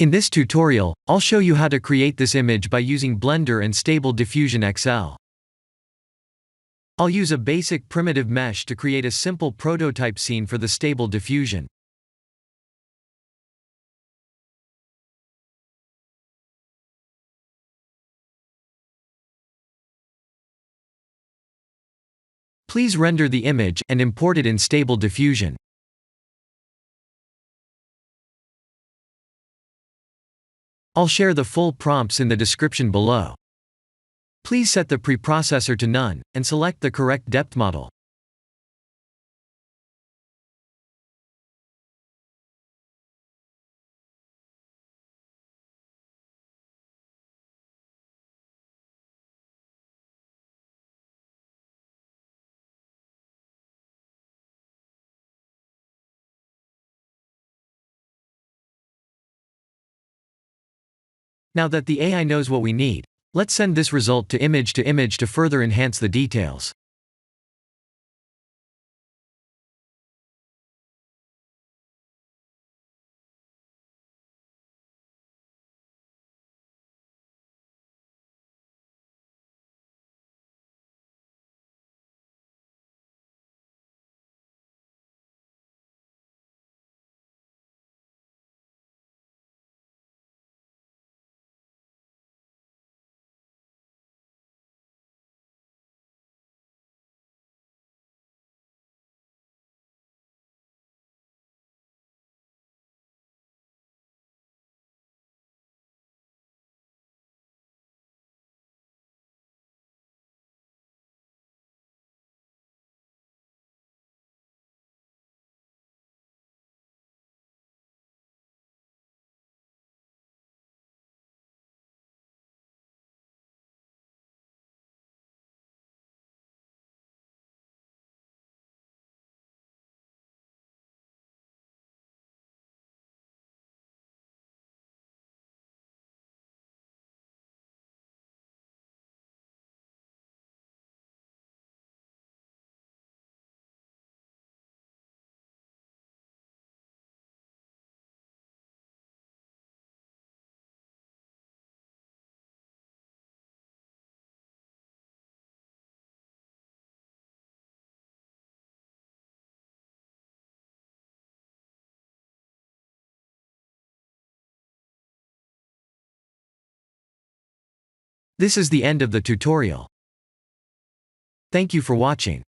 In this tutorial, I'll show you how to create this image by using Blender and Stable Diffusion XL. I'll use a basic primitive mesh to create a simple prototype scene for the Stable Diffusion. Please render the image and import it in Stable Diffusion. I'll share the full prompts in the description below. Please set the preprocessor to none, and select the correct depth model. Now that the AI knows what we need, let's send this result to image to further enhance the details. This is the end of the tutorial. Thank you for watching.